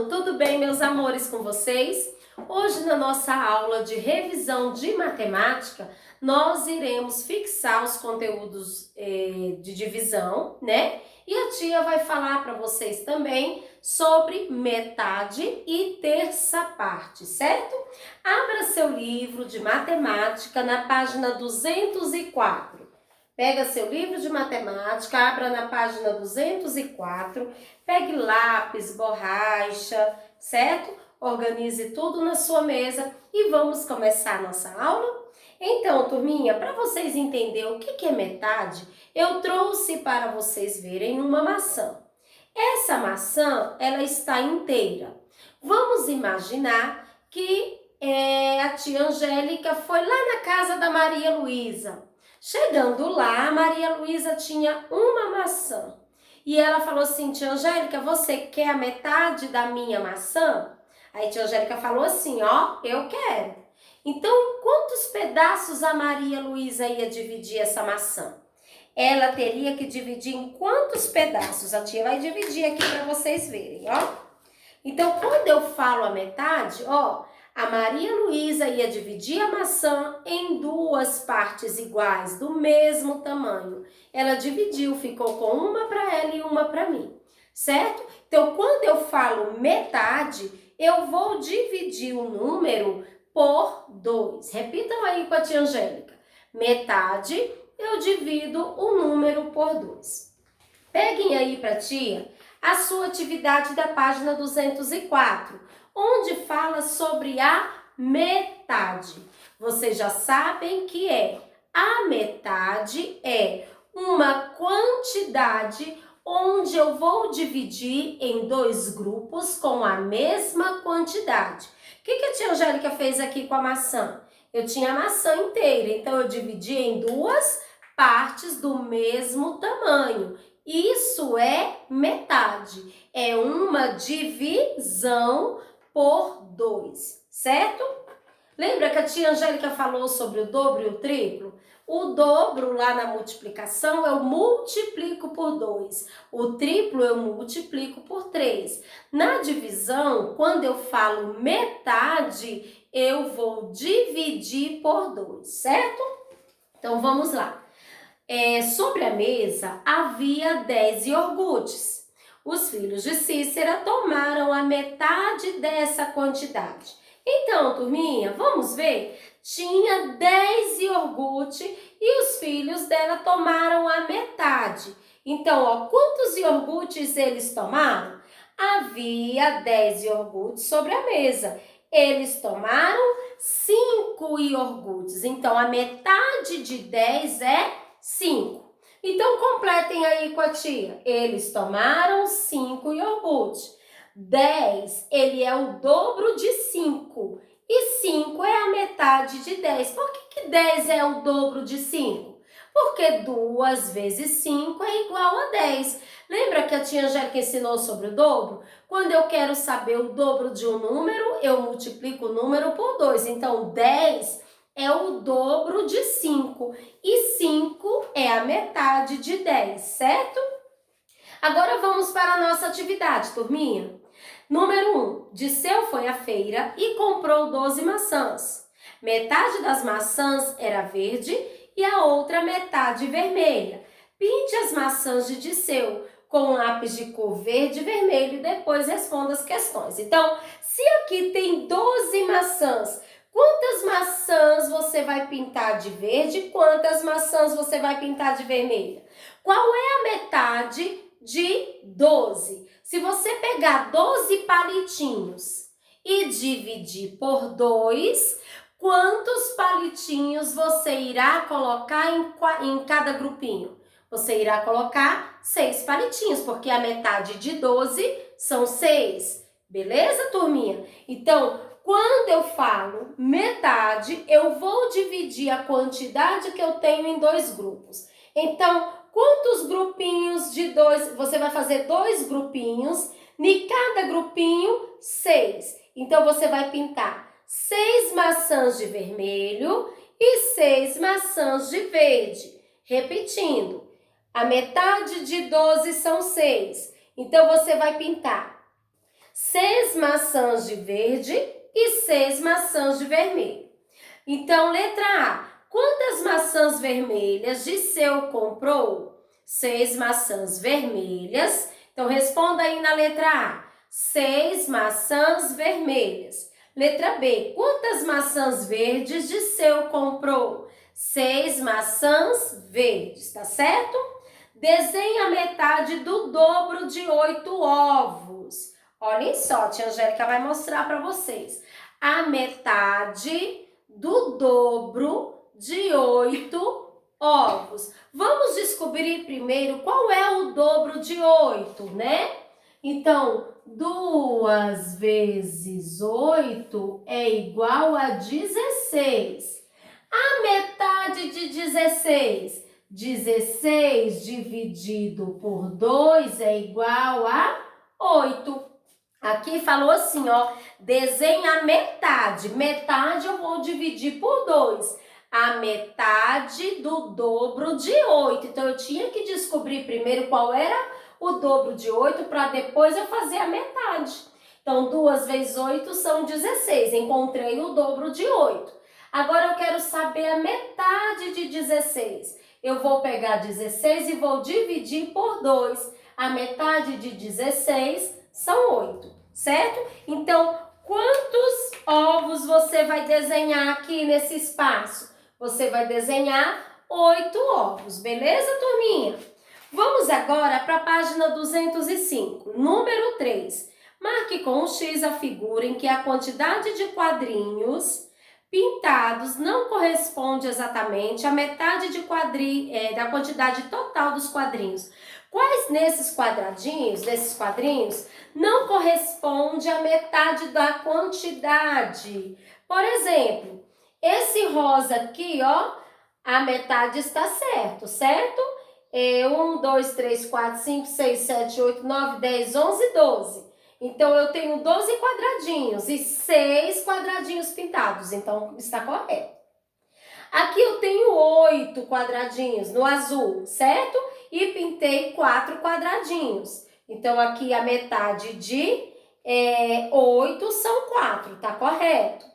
Então, tudo bem, meus amores, com vocês? Hoje, na nossa aula de revisão de matemática, nós iremos fixar os conteúdos de divisão, né? E a tia vai falar para vocês também sobre metade e terça parte, certo? Abra seu livro de matemática na página 204. Pega seu livro de matemática, abra na página 204, pegue lápis, borracha, certo? Organize tudo na sua mesa e vamos começar a nossa aula? Então, turminha, para vocês entenderem o que é metade, eu trouxe para vocês verem uma maçã. Essa maçã, ela está inteira. Vamos imaginar que a tia Angélica foi lá na casa da Maria Luísa. Chegando lá, a Maria Luísa tinha uma maçã. E ela falou assim: tia Angélica, você quer a metade da minha maçã? Aí tia Angélica falou assim: ó, eu quero. Então, em quantos pedaços a Maria Luísa ia dividir essa maçã? Ela teria que dividir em quantos pedaços? A tia vai dividir aqui para vocês verem, ó. Então, quando eu falo a metade, ó, a Maria Luísa ia dividir a maçã em duas partes iguais, do mesmo tamanho. Ela dividiu, ficou com uma para ela e uma para mim, certo? Então, quando eu falo metade, eu vou dividir o número por 2. Repitam aí com a tia Angélica. Metade, eu divido o número por 2. Peguem aí para a tia a sua atividade da página 204, onde fala sobre a metade. Vocês já sabem que a metade é uma quantidade onde eu vou dividir em dois grupos com a mesma quantidade. O que a tia Angélica fez aqui com a maçã? Eu tinha a maçã inteira, então eu dividi em duas partes do mesmo tamanho. Isso é metade, é uma divisão por 2, certo? Lembra que a tia Angélica falou sobre o dobro e o triplo? O dobro lá na multiplicação eu multiplico por 2, o triplo eu multiplico por 3. Na divisão, quando eu falo metade, eu vou dividir por 2, certo? Então vamos lá. Sobre a mesa havia 10 iogurtes. Os filhos de Cícera tomaram a metade dessa quantidade. Então, turminha, vamos ver? Tinha 10 iogurtes e os filhos dela tomaram a metade. Então, ó, quantos iogurtes eles tomaram? Havia 10 iogurtes sobre a mesa. Eles tomaram 5 iogurtes. Então, a metade de 10 é 5. Então, completem aí com a tia. Eles tomaram 5 iogurtes. 10, ele é o dobro de 5. E 5 é a metade de 10. Por que 10 é o dobro de 5? Porque 2 vezes 5 é igual a 10. Lembra que a tia Angélica ensinou sobre o dobro? Quando eu quero saber o dobro de um número, eu multiplico o número por 2. Então, 10 é o dobro de 5 e 5 é a metade de 10, certo? Agora vamos para a nossa atividade, turminha. Número 1. Disseu foi à feira e comprou 12 maçãs. Metade das maçãs era verde e a outra metade vermelha. Pinte as maçãs de Disseu com um lápis de cor verde e vermelho e depois responda as questões. Então, se aqui tem 12 maçãs, quantas maçãs você vai pintar de verde e quantas maçãs você vai pintar de vermelha? Qual é a metade de 12? Se você pegar 12 palitinhos e dividir por 2, quantos palitinhos você irá colocar em cada grupinho? Você irá colocar 6 palitinhos, porque a metade de 12 são 6. Beleza, turminha? Então, quando eu falo metade, eu vou dividir a quantidade que eu tenho em dois grupos. Então, quantos grupinhos de 2? Você vai fazer 2 grupinhos, em cada grupinho, 6. Então, você vai pintar 6 maçãs de vermelho e 6 maçãs de verde. Repetindo, a metade de 12 são 6. Então, você vai pintar 6 maçãs de verde e 6 maçãs de vermelho. Então, letra A. Quantas maçãs vermelhas Disseu comprou? 6 maçãs vermelhas. Então, responda aí na letra A. 6 maçãs vermelhas. Letra B. Quantas maçãs verdes Disseu comprou? 6 maçãs verdes, tá certo? Desenhe a metade do dobro de 8 ovos. Olhem só, tia Angélica vai mostrar para vocês. A metade do dobro de 8 ovos. Vamos descobrir primeiro qual é o dobro de 8, né? Então, 2 vezes 8 é igual a 16. A metade de 16. 16 dividido por 2 é igual a 8. Aqui falou assim, ó, desenha a metade. Metade eu vou dividir por 2. A metade do dobro de 8. Então, eu tinha que descobrir primeiro qual era o dobro de 8 para depois eu fazer a metade. Então, 2 vezes 8 são 16. Encontrei o dobro de 8. Agora, eu quero saber a metade de 16. Eu vou pegar 16 e vou dividir por 2. A metade de 16 são 8, certo? Então, quantos ovos você vai desenhar aqui nesse espaço? Você vai desenhar 8 ovos, beleza, turminha? Vamos agora para a página 205, número 3. Marque com um X a figura em que a quantidade de quadrinhos pintados não corresponde exatamente à metade da quantidade total dos quadrinhos. Quais desses quadrinhos, não corresponde à metade da quantidade? Por exemplo, esse rosa aqui, ó, a metade está certo? 1, 2, 3, 4, 5, 6, 7, 8, 9, 10, 11, 12. Então, eu tenho 12 quadradinhos e 6 quadradinhos pintados, então está correto. Aqui eu tenho 8 quadradinhos no azul, certo? E pintei 4 quadradinhos. Então, aqui a metade de 8 são 4, tá correto?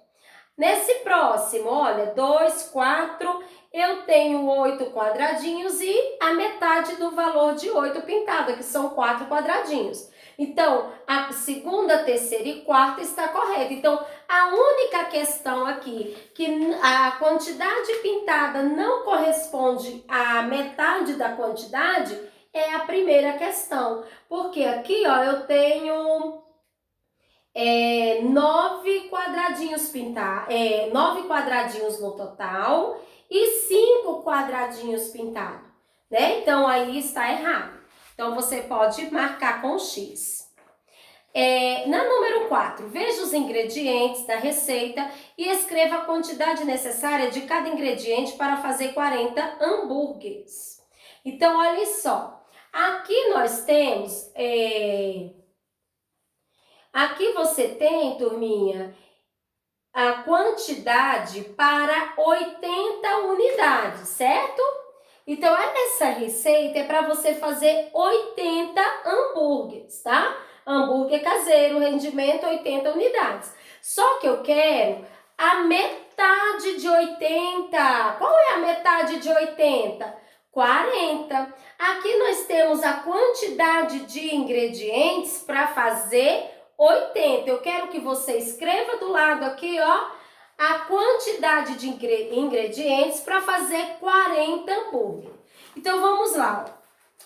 Nesse próximo, olha, 2, 4, eu tenho 8 quadradinhos e a metade do valor de 8 pintado, que são 4 quadradinhos. Então, a segunda, terceira e quarta está correta. Então, a única questão aqui, que a quantidade pintada não corresponde à metade da quantidade, é a primeira questão. Porque aqui, ó, eu tenho 9 quadradinhos 9 quadradinhos no total e 5 quadradinhos pintados, né? Então, aí está errado. Então, você pode marcar com X. Na número 4, veja os ingredientes da receita e escreva a quantidade necessária de cada ingrediente para fazer 40 hambúrgueres. Então, olha só. Aqui nós temos... Aqui você tem, turminha, a quantidade para 80 unidades, certo? Então, essa receita é para você fazer 80 hambúrgueres, tá? Hambúrguer caseiro, rendimento 80 unidades. Só que eu quero a metade de 80. Qual é a metade de 80? 40. Aqui nós temos a quantidade de ingredientes para fazer 80. Eu quero que você escreva do lado aqui, ó, a quantidade de ingredientes para fazer 40 hambúrguer. Então, vamos lá.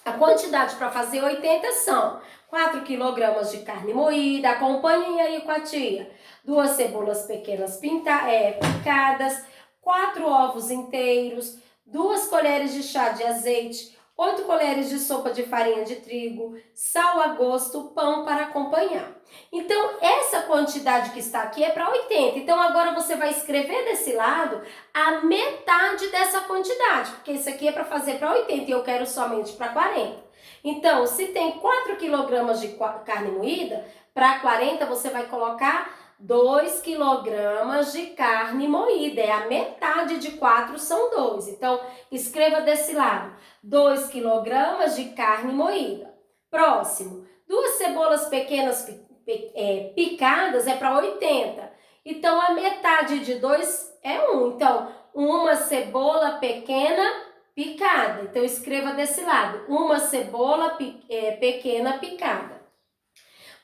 A quantidade para fazer 80 são 4 kg de carne moída, acompanhem aí com a tia. 2 cebolas pequenas picadas, 4 ovos inteiros, 2 colheres de chá de azeite, 8 colheres de sopa de farinha de trigo, sal a gosto, pão para acompanhar. Então, essa quantidade que está aqui é para 80. Então, agora você vai escrever desse lado a metade dessa quantidade, porque isso aqui é para fazer para 80 e eu quero somente para 40. Então, se tem 4 kg de carne moída, para 40 você vai colocar 2 kg de carne moída, é a metade de 4 são 2. Então, escreva desse lado, 2 kg de carne moída. Próximo, 2 cebolas pequenas picadas é para 80. Então, a metade de 2 é 1. Então, uma cebola pequena picada. Então, escreva desse lado. Uma cebola pequena picada.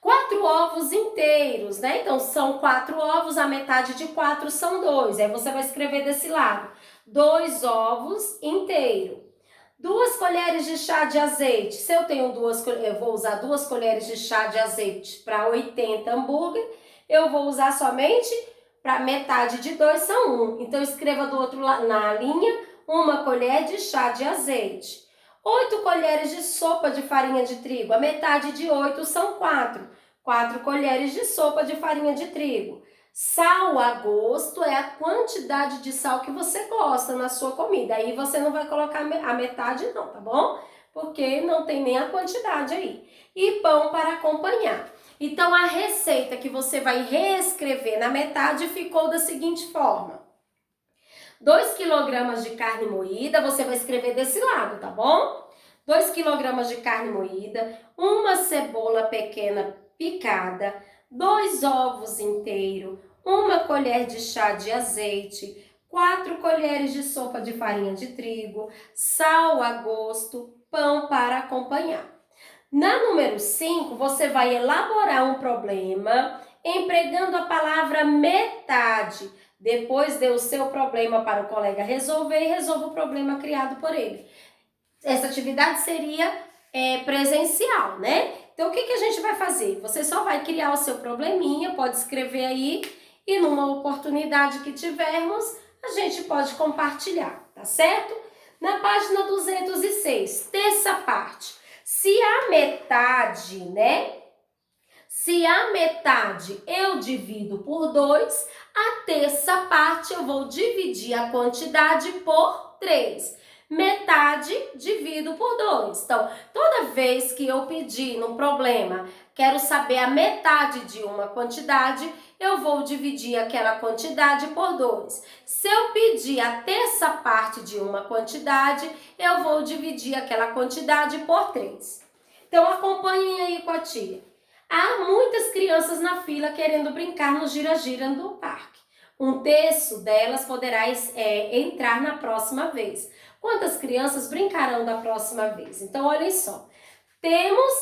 4 ovos inteiros, né? Então, são 4 ovos, a metade de 4 são 2. Aí, você vai escrever desse lado. 2 ovos inteiros. 2 colheres de chá de azeite. Se eu tenho eu vou usar 2 colheres de chá de azeite para 80 hambúrguer, eu vou usar somente para metade de 2 são 1. Então, escreva do outro lado, na linha, 1 colher de chá de azeite. 8 colheres de sopa de farinha de trigo. A metade de 8 são 4. 4 colheres de sopa de farinha de trigo. Sal a gosto é a quantidade de sal que você gosta na sua comida. Aí você não vai colocar a metade não, tá bom? Porque não tem nem a quantidade aí. E pão para acompanhar. Então, a receita que você vai reescrever na metade ficou da seguinte forma. 2 kg de carne moída, você vai escrever desse lado, tá bom? 2 kg de carne moída, 1 cebola pequena picada, 2 ovos inteiros, 1 colher de chá de azeite, 4 colheres de sopa de farinha de trigo, sal a gosto, pão para acompanhar. Na número 5, você vai elaborar um problema empregando a palavra metade. Depois dê o seu problema para o colega resolver e resolva o problema criado por ele. Essa atividade seria presencial, né? Então, o que a gente vai fazer? Você só vai criar o seu probleminha, pode escrever aí e numa oportunidade que tivermos, a gente pode compartilhar, tá certo? Na página 206, terça parte. Se a metade, né? Se a metade eu divido por 2, a terça parte eu vou dividir a quantidade por 3. Metade divido por 2. Então, toda vez que eu pedir no problema, quero saber a metade de uma quantidade, eu vou dividir aquela quantidade por 2. Se eu pedir a terça parte de uma quantidade, eu vou dividir aquela quantidade por 3. Então, acompanhem aí com a tia. Há muitas crianças na fila querendo brincar no gira-gira do parque. 1/3 delas poderá entrar na próxima vez. Quantas crianças brincarão da próxima vez? Então, olhem só. Temos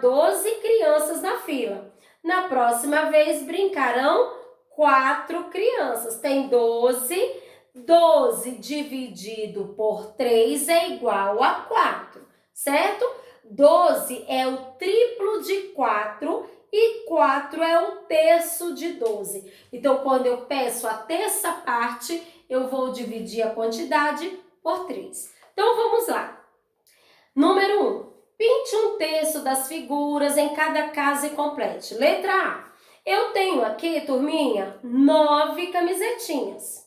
12 crianças na fila. Na próxima vez, brincarão 4 crianças. Tem 12. 12 dividido por 3 é igual a 4, certo? 12 é o triplo de 4 e 4 é o terço de 12. Então, quando eu peço a terça parte, eu vou dividir a quantidade por 3. Então, vamos lá. Número 1. Pinte 1/3 das figuras em cada casa e complete. Letra A. Eu tenho aqui, turminha, 9 camisetinhas.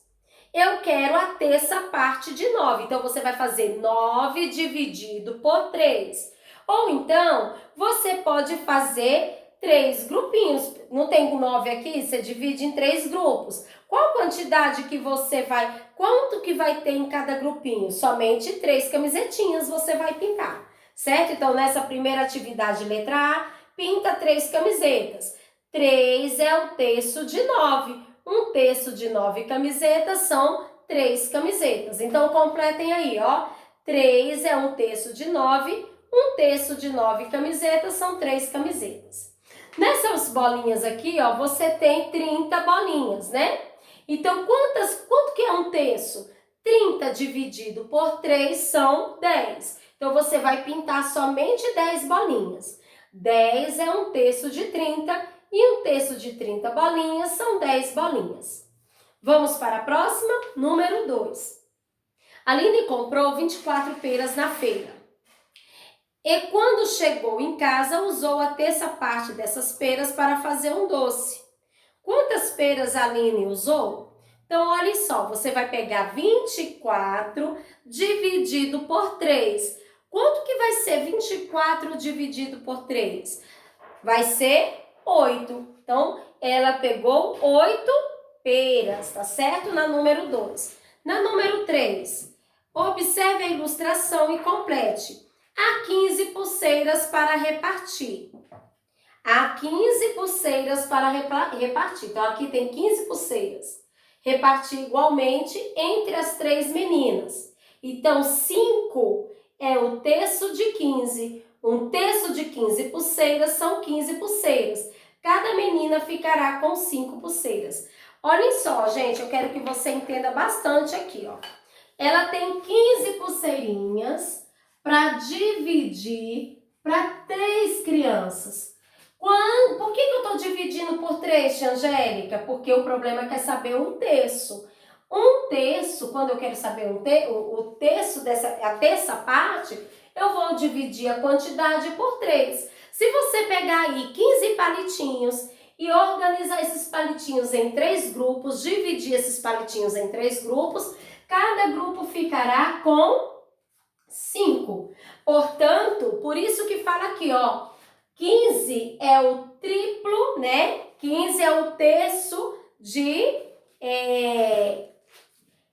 Eu quero a terça parte de 9. Então, você vai fazer 9 dividido por 3. Ou então, você pode fazer 3 grupinhos. Não tem 9 aqui? Você divide em 3 grupos. Qual quantidade que você vai... Quanto que vai ter em cada grupinho? Somente 3 camisetinhas você vai pintar, certo? Então, nessa primeira atividade, letra A, pinta 3 camisetas. 3 é o terço de 9. 1/3 de 9 camisetas são 3 camisetas. Então, completem aí, ó. 3 é 1/3 de 9. 1/3 de 9 camisetas são 3 camisetas. Nessas bolinhas aqui, ó, você tem 30 bolinhas, né? Então, quanto que é 1/3? 30 dividido por 3 são 10. Então, você vai pintar somente 10 bolinhas. 10 é 1/3 de 30 e 1/3 de 30 bolinhas são 10 bolinhas. Vamos para a próxima? Número 2. Aline comprou 24 peras na feira. E quando chegou em casa, usou a terça parte dessas peras para fazer um doce. Quantas peras a Aline usou? Então, olha só, você vai pegar 24 dividido por 3. Quanto que vai ser 24 dividido por 3? Vai ser 8. Então, ela pegou 8 peras, tá certo? Na número 2. Na número 3, observe a ilustração e complete. Há 15 pulseiras para repartir. Há 15 pulseiras para repartir. Então, aqui tem 15 pulseiras. Repartir igualmente entre as 3 meninas. Então, 5 é o terço de 15. Um terço de 15 pulseiras são 15 pulseiras. Cada menina ficará com 5 pulseiras. Olhem só, gente, eu quero que você entenda bastante aqui, ó. Ela tem 15 pulseirinhas para dividir para 3 crianças. Por que eu estou dividindo por 3, Angélica? Porque o problema é saber um terço. Um terço, quando eu quero saber o terço a terça parte, eu vou dividir a quantidade por 3. Se você pegar aí 15 palitinhos e organizar esses palitinhos em 3 grupos, dividir esses palitinhos em 3 grupos, cada grupo ficará com 5. Portanto, por isso que fala aqui, ó, 15 é o triplo, né? 15 é o terço de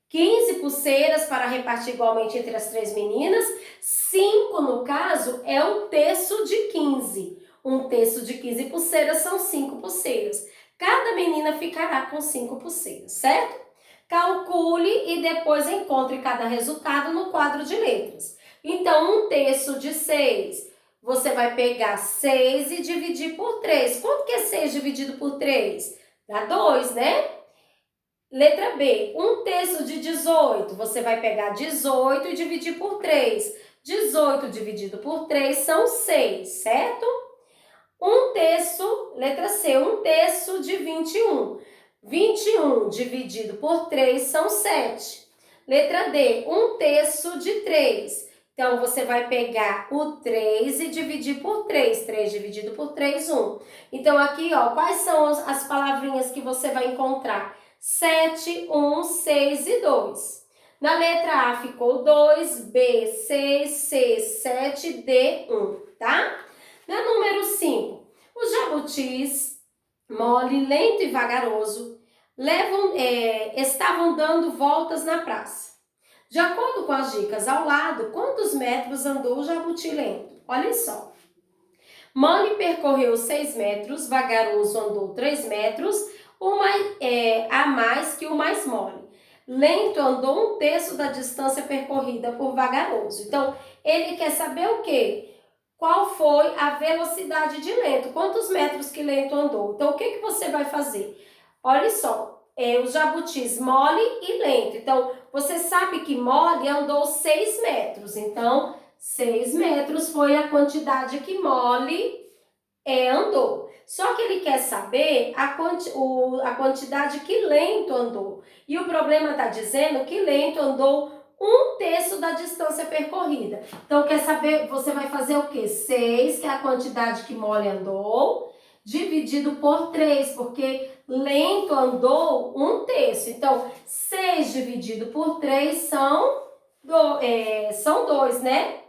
15 pulseiras para repartir igualmente entre as 3 meninas. 5, no caso, é o terço de 15. Um terço de 15 pulseiras são 5 pulseiras. Cada menina ficará com 5 pulseiras, certo? Calcule e depois encontre cada resultado no quadro de letras. Então, um terço de 6, você vai pegar 6 e dividir por 3. Quanto que é 6 dividido por 3? Dá 2, né? Letra B, um terço de 18, você vai pegar 18 e dividir por 3. 18 dividido por 3 são 6, certo? Um terço, letra C, um terço de 21. 21 dividido por 3 são 7. Letra D, um terço de 3. Então, você vai pegar o 3 e dividir por 3. 3 dividido por 3, 1. Então, aqui, ó, quais são as palavrinhas que você vai encontrar? 7, 1, 6 e 2. Na letra A ficou 2, B, 6, C, 7, D, 1, tá? Na número 5, os jabutis, mole, lento e vagaroso, estavam dando voltas na praça. De acordo com as dicas ao lado, quantos metros andou o jabuti lento? Olhem só. Mole percorreu 6 metros, vagaroso andou 3 metros, a mais que o mais mole. Lento andou um terço da distância percorrida por vagaroso. Então, ele quer saber o quê? Qual foi a velocidade de lento? Quantos metros que lento andou? Então, o que você vai fazer? Olha só, os jabutis mole e lento. Então, você sabe que mole andou 6 metros. Então, 6 metros foi a quantidade que mole andou. Só que ele quer saber a quantidade que lento andou. E o problema está dizendo que lento andou um terço da distância percorrida. Então, quer saber, você vai fazer o quê? 6, que é a quantidade que mole andou, dividido por 3, porque lento andou um terço. Então, 6 dividido por 3 são 2, né?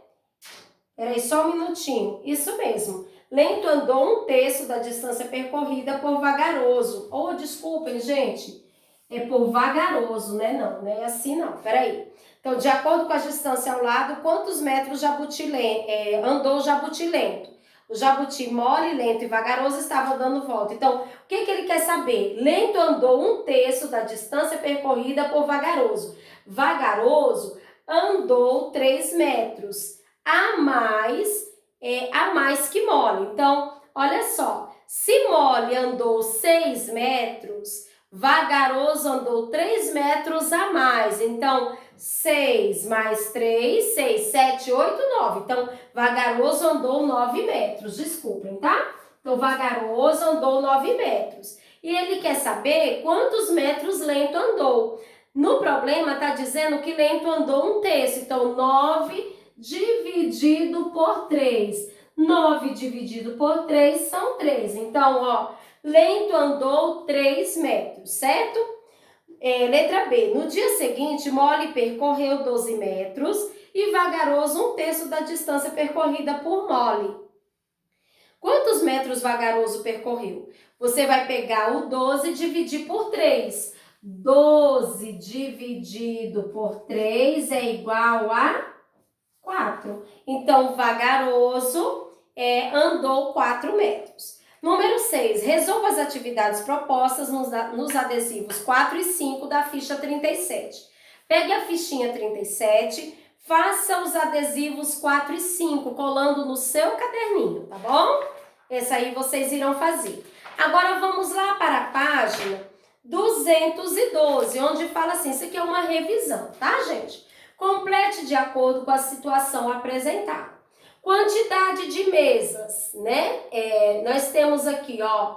Peraí, só um minutinho. Isso mesmo. Lento andou um terço da distância percorrida por vagaroso. Oh, desculpem, gente. É por vagaroso, né? Não é assim não. Peraí. Então, de acordo com a distância ao lado, quantos metros andou o jabuti lento? O jabuti mole, lento e vagaroso estavam dando volta. Então, o que ele quer saber? Lento andou um terço da distância percorrida por vagaroso. Vagaroso andou 3 metros. A mais que mole. Então, olha só. Se mole andou 6 metros, vagaroso andou 3 metros a mais. Então, 6 mais 3, 6, 7, 8, 9. Então, vagaroso andou 9 metros. Desculpem, tá? Então, vagaroso andou 9 metros. E ele quer saber quantos metros lento andou. No problema, está dizendo que lento andou um terço. Então, 9 dividido por 3. 9 dividido por 3 são 3. Então, ó, lento andou 3 metros, certo? Letra B. No dia seguinte, mole percorreu 12 metros e vagaroso um terço da distância percorrida por mole. Quantos metros vagaroso percorreu? Você vai pegar o 12 e dividir por 3. 12 dividido por 3 é igual a 4. Então, vagaroso andou 4 metros. Número 6, resolva as atividades propostas nos adesivos 4 e 5 da ficha 37. Pegue a fichinha 37, faça os adesivos 4 e 5, colando no seu caderninho, tá bom? Esse aí vocês irão fazer. Agora vamos lá para a página 212, onde fala assim, isso aqui é uma revisão, tá, gente? Complete de acordo com a situação apresentada. Quantidade de mesas, né? Nós temos aqui, ó,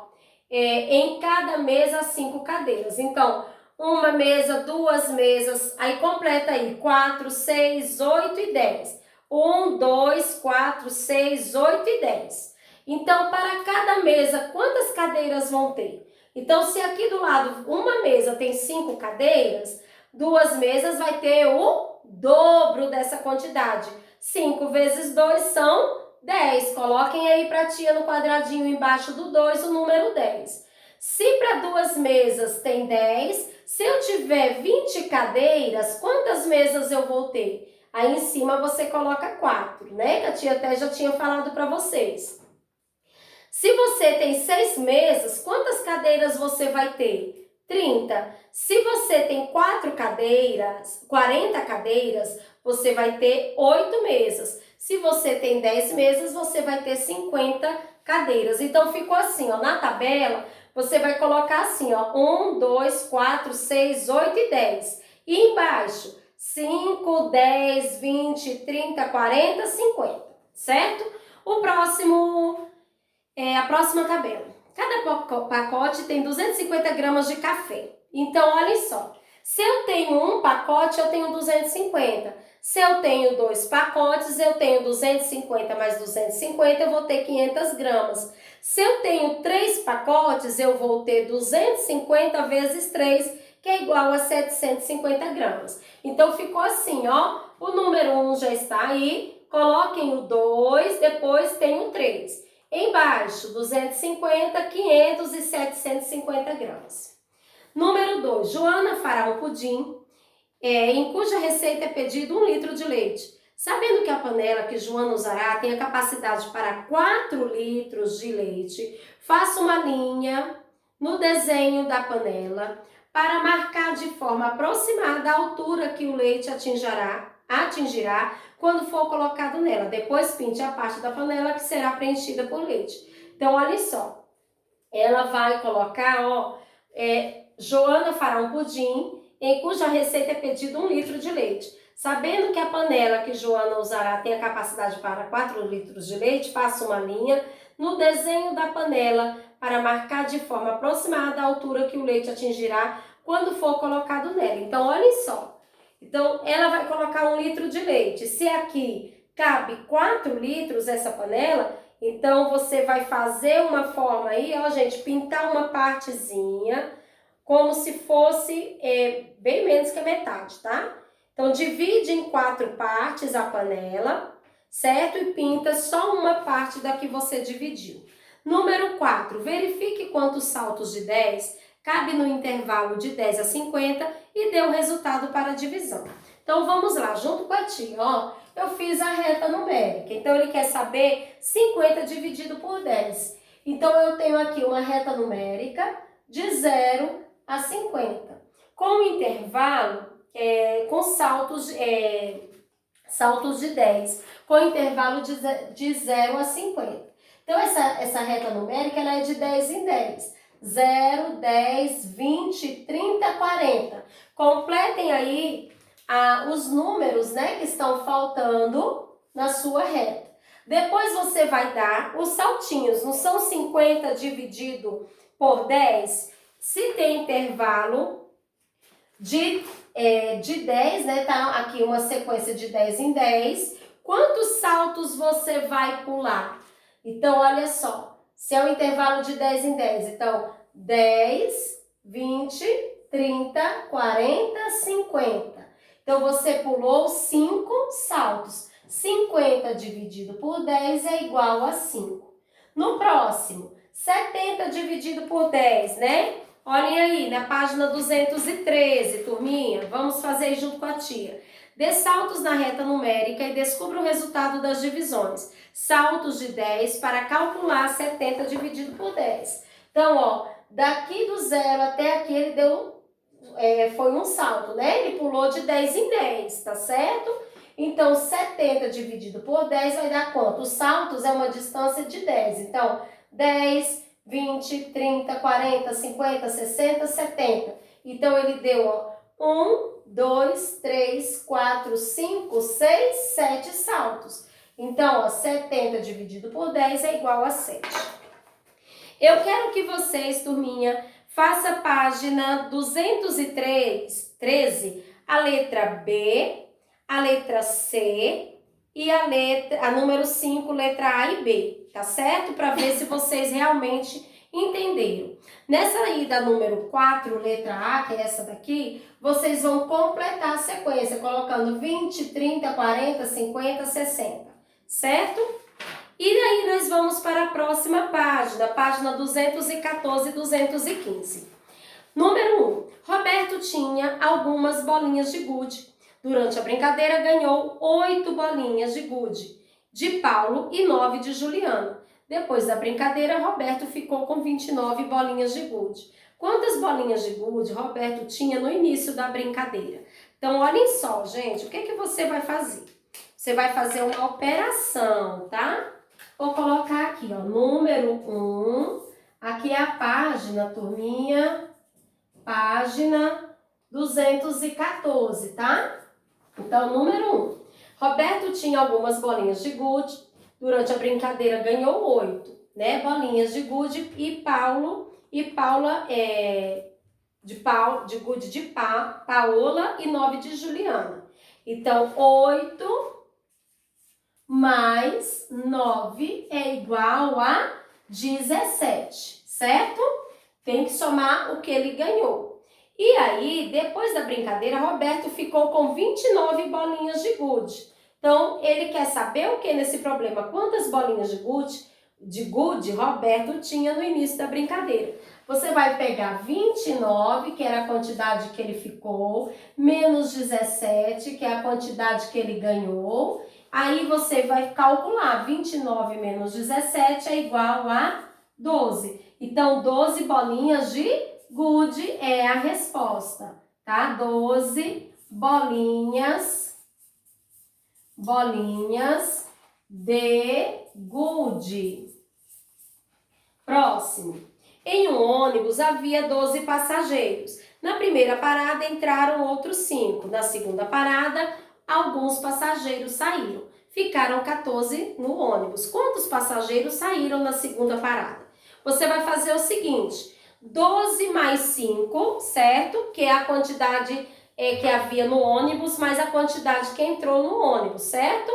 em cada mesa 5 cadeiras. Então, uma mesa, 2 mesas, aí completa aí 4, 6, 8 e 10. 1, 2, 4, 6, 8 e 10. Então, para cada mesa, quantas cadeiras vão ter? Então, se aqui do lado uma mesa tem 5 cadeiras, 2 mesas vai ter o dobro dessa quantidade. 5 vezes 2 são 10. Coloquem aí para a tia no quadradinho embaixo do 2 o número 10. Se para 2 mesas tem 10, se eu tiver 20 cadeiras, quantas mesas eu vou ter? Aí em cima você coloca 4, né? Que a tia até já tinha falado para vocês. Se você tem 6 mesas, quantas cadeiras você vai ter? 30. Se você tem 4 cadeiras, 40 cadeiras, você vai ter 8 mesas. Se você tem 10 mesas, você vai ter 50 cadeiras. Então, ficou assim, ó, na tabela, você vai colocar assim, ó, 1, 2, 4, 6, 8 e 10. E embaixo, 5, 10, 20, 30, 40, 50, certo? A próxima tabela. Cada pacote tem 250 gramas de café. Então, olha só. Se eu tenho um pacote, eu tenho 250. Se eu tenho 2 pacotes, eu tenho 250 mais 250, eu vou ter 500 gramas. Se eu tenho 3 pacotes, eu vou ter 250 vezes 3, que é igual a 750 gramas. Então, ficou assim, ó. O número 1 já está aí. Coloquem o 2, depois tem o 3. Embaixo, 250, 500 e 750 gramas. Número 2, Joana fará um pudim, em cuja receita é pedido 1 litro de leite. Sabendo que a panela que Joana usará tem a capacidade para 4 litros de leite, faça uma linha no desenho da panela para marcar de forma aproximada a altura que o leite atingirá quando for colocado nela. Depois pinte a parte da panela que será preenchida por leite. Então, olha só. Ela vai colocar, ó, Joana fará um pudim, em cuja receita é pedido 1 litro de leite. Sabendo que a panela que Joana usará tem a capacidade para 4 litros de leite, faça uma linha no desenho da panela para marcar de forma aproximada a altura que o leite atingirá quando for colocado nela. Então, olha só. Então, ela vai colocar 1 litro de leite. Se aqui cabe 4 litros essa panela, então você vai fazer uma forma aí, ó, gente, pintar uma partezinha, como se fosse bem menos que a metade, tá? Então, divide em 4 partes a panela, certo? E pinta só uma parte da que você dividiu. Número 4, verifique quantos saltos de 10 cabe no intervalo de 10 a 50 e dê o resultado para a divisão. Então, vamos lá, junto com a tia, ó, eu fiz a reta numérica. Então, ele quer saber 50 dividido por 10. Então, eu tenho aqui uma reta numérica de 0 a 50. Com o intervalo, com saltos de 10, com intervalo de 0 a 50. Então, essa reta numérica ela é de 10 em 10. 0, 10, 20, 30, 40. Completem aí os números, né, que estão faltando na sua reta. Depois você vai dar os saltinhos. Não são 50 dividido por 10? Se tem intervalo de 10, né, tá aqui uma sequência de 10 em 10. Quantos saltos você vai pular? Então, olha só. Se é um intervalo de 10 em 10, então 10, 20, 30, 40, 50. Então, você pulou 5 saltos. 50 dividido por 10 é igual a 5. No próximo, 70 dividido por 10, né? Olhem aí, na página 213, turminha. Vamos fazer junto com a tia. Dê saltos na reta numérica e descubra o resultado das divisões. Saltos de 10 para calcular 70 dividido por 10. Então, ó, daqui do 0 até aqui ele deu, foi um salto, né? Ele pulou de 10 em 10, tá certo? Então, 70 dividido por 10 vai dar quanto? Os saltos é uma distância de 10. Então, 10, 20, 30, 40, 50, 60, 70. Então, ele deu, ó, 1, 2, 3, 4, 5, 6, 7 saltos. Então, ó, 70 dividido por 10 é igual a 7. Eu quero que vocês, turminha, faça a página 213, a letra B, a letra C e a número 5, letra A e B, tá certo? Para ver se vocês realmente entenderam. Nessa aí da número 4, letra A, que é essa daqui, vocês vão completar a sequência, colocando 20, 30, 40, 50, 60, certo? E daí nós vamos para a próxima página 214 e 215. Número 1. Roberto tinha algumas bolinhas de gude. Durante a brincadeira ganhou 8 bolinhas de gude de Paulo e 9 de Juliano. Depois da brincadeira, Roberto ficou com 29 bolinhas de gude. Quantas bolinhas de gude Roberto tinha no início da brincadeira? Então, olhem só, gente, o que que você vai fazer? Você vai fazer uma operação, tá? Vou colocar aqui, ó, número 1. Aqui é a página, turminha, página 214, tá? Então, número 1. Roberto tinha algumas bolinhas de gude. Durante a brincadeira ganhou 8, né? Bolinhas de gude e Paula de gude de Paola e 9 de Juliana. Então, 8 mais 9 é igual a 17, certo? Tem que somar o que ele ganhou. E aí, depois da brincadeira, Roberto ficou com 29 bolinhas de gude. Então, ele quer saber o que nesse problema? Quantas bolinhas de gude Roberto tinha no início da brincadeira? Você vai pegar 29, que era a quantidade que ele ficou, menos 17, que é a quantidade que ele ganhou. Aí você vai calcular 29 menos 17 é igual a 12. Então, 12 bolinhas de gude é a resposta, tá? 12 bolinhas de gude. Próximo. Em um ônibus havia 12 passageiros. Na primeira parada entraram outros 5. Na segunda parada, alguns passageiros saíram. Ficaram 14 no ônibus. Quantos passageiros saíram na segunda parada? Você vai fazer o seguinte: 12 mais 5, certo? Que é a quantidade que havia no ônibus, mais a quantidade que entrou no ônibus, certo?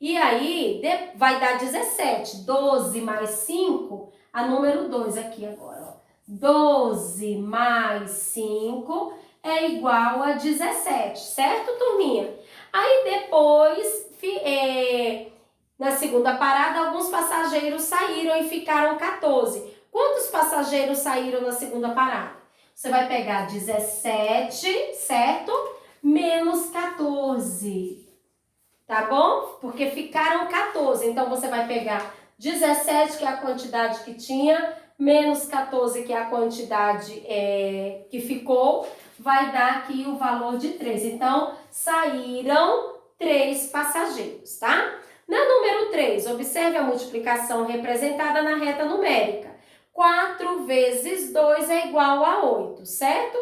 E aí, vai dar 17. 12 mais 5, a número 2 aqui agora, ó. 12 mais 5 é igual a 17, certo, turminha? Aí depois, na segunda parada, alguns passageiros saíram e ficaram 14. Quantos passageiros saíram na segunda parada? Você vai pegar 17, certo? Menos 14, tá bom? Porque ficaram 14. Então, você vai pegar 17, que é a quantidade que tinha, menos 14, que é a quantidade que ficou, vai dar aqui o valor de 3. Então, saíram 3 passageiros, tá? Na número 3, observe a multiplicação representada na reta numérica. 4 vezes 2 é igual a 8, certo?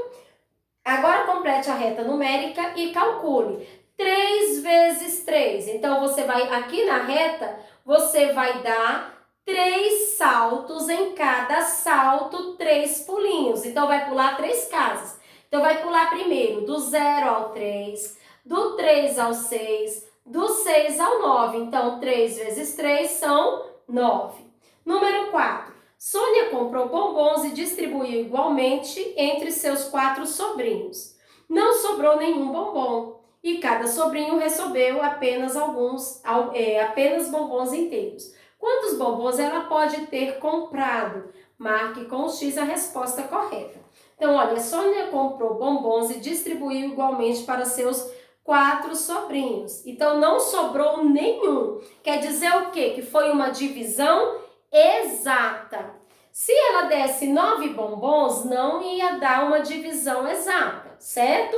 Agora complete a reta numérica e calcule. 3 vezes 3. Então, você vai, aqui na reta, você vai dar 3 saltos, em cada salto 3 pulinhos. Então, vai pular 3 casas. Então, vai pular primeiro do 0 ao 3, do 3 ao 6, do 6 ao 9. Então, 3 vezes 3 são 9. Número 4. Sônia comprou bombons e distribuiu igualmente entre seus 4 sobrinhos. Não sobrou nenhum bombom e cada sobrinho recebeu apenas apenas bombons inteiros. Quantos bombons ela pode ter comprado? Marque com X a resposta correta. Então, olha, Sônia comprou bombons e distribuiu igualmente para seus 4 sobrinhos. Então, não sobrou nenhum. Quer dizer o quê? Que foi uma divisão exata. Se ela desse 9 bombons, não ia dar uma divisão exata, certo?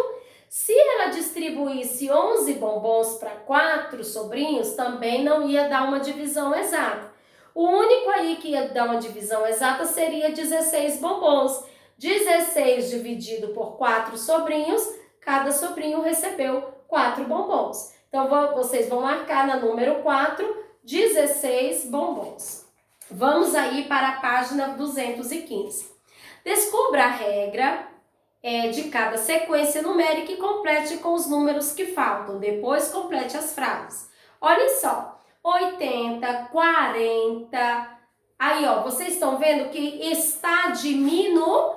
Se ela distribuísse 11 bombons para 4 sobrinhos, também não ia dar uma divisão exata. O único aí que ia dar uma divisão exata seria 16 bombons. 16 dividido por 4 sobrinhos, cada sobrinho recebeu 4 bombons. Então, vocês vão marcar na número 4, 16 bombons. Vamos aí para a página 215. Descubra a regra de cada sequência numérica e complete com os números que faltam. Depois, complete as frases. Olhem só, 80, 40... Aí, ó, vocês estão vendo que está diminuindo.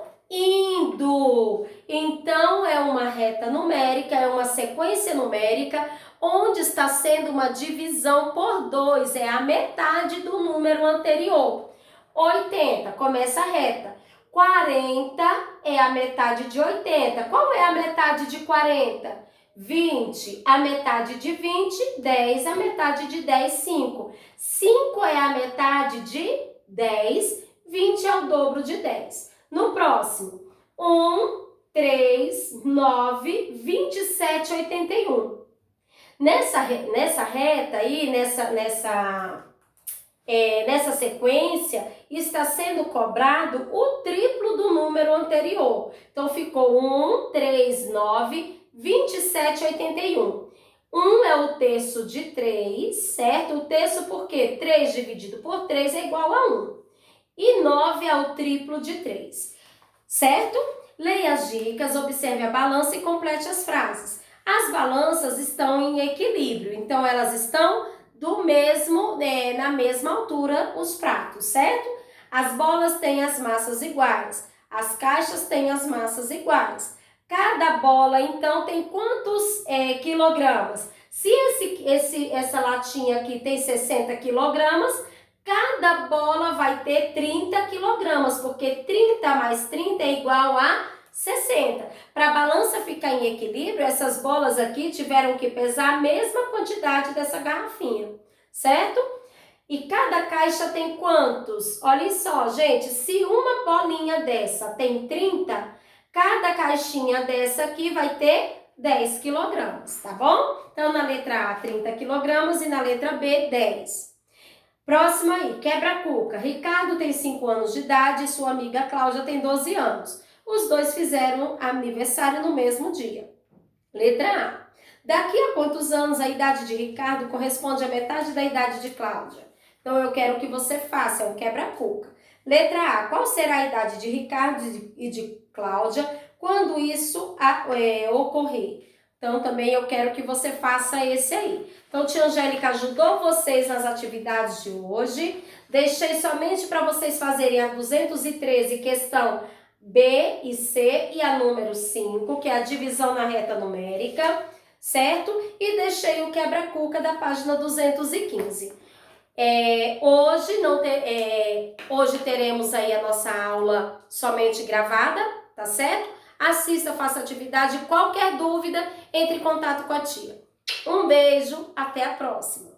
Então, é uma reta numérica, é uma sequência numérica, onde está sendo uma divisão por 2, é a metade do número anterior. 80, começa a reta. 40 é a metade de 80. Qual é a metade de 40? 20, a metade de 20, 10, a metade de 10, 5. 5 é a metade de 10, 20 é o dobro de 10. No próximo, 1, 3, 9, 27, 81. Nessa reta aí, nessa sequência, está sendo cobrado o triplo do número anterior. Então, ficou 1, 3, 9, 27, 81. 1 é o terço de 3, certo? O terço porque 3 dividido por 3 é igual a 1. E 9 é o triplo de 3, certo? Leia as dicas, observe a balança e complete as frases. As balanças estão em equilíbrio, então elas estão na mesma altura os pratos, certo? As bolas têm as massas iguais, as caixas têm as massas iguais. Cada bola, então, tem quantos quilogramas? Se essa latinha aqui tem 60 quilogramas, cada bola vai ter 30 quilogramas, porque 30 mais 30 é igual a 60. Para a balança ficar em equilíbrio, essas bolas aqui tiveram que pesar a mesma quantidade dessa garrafinha, certo? E cada caixa tem quantos? Olhem só, gente, se uma bolinha dessa tem 30, cada caixinha dessa aqui vai ter 10 quilogramas, tá bom? Então, na letra A, 30 quilogramas e na letra B, 10. Próximo aí, quebra-cuca. Ricardo tem 5 anos de idade e sua amiga Cláudia tem 12 anos. Os dois fizeram aniversário no mesmo dia. Letra A. Daqui a quantos anos a idade de Ricardo corresponde à metade da idade de Cláudia? Então, eu quero que você faça um quebra-cuca. Letra A. Qual será a idade de Ricardo e de Cláudia quando isso ocorrer? Então, também eu quero que você faça esse aí. Então, tia Angélica ajudou vocês nas atividades de hoje. Deixei somente para vocês fazerem a 213, questão B e C, e a número 5, que é a divisão na reta numérica, certo? E deixei o quebra-cuca da página 215. Hoje teremos aí a nossa aula somente gravada, tá certo? Assista, faça atividade. Qualquer dúvida, entre em contato com a tia. Um beijo, até a próxima!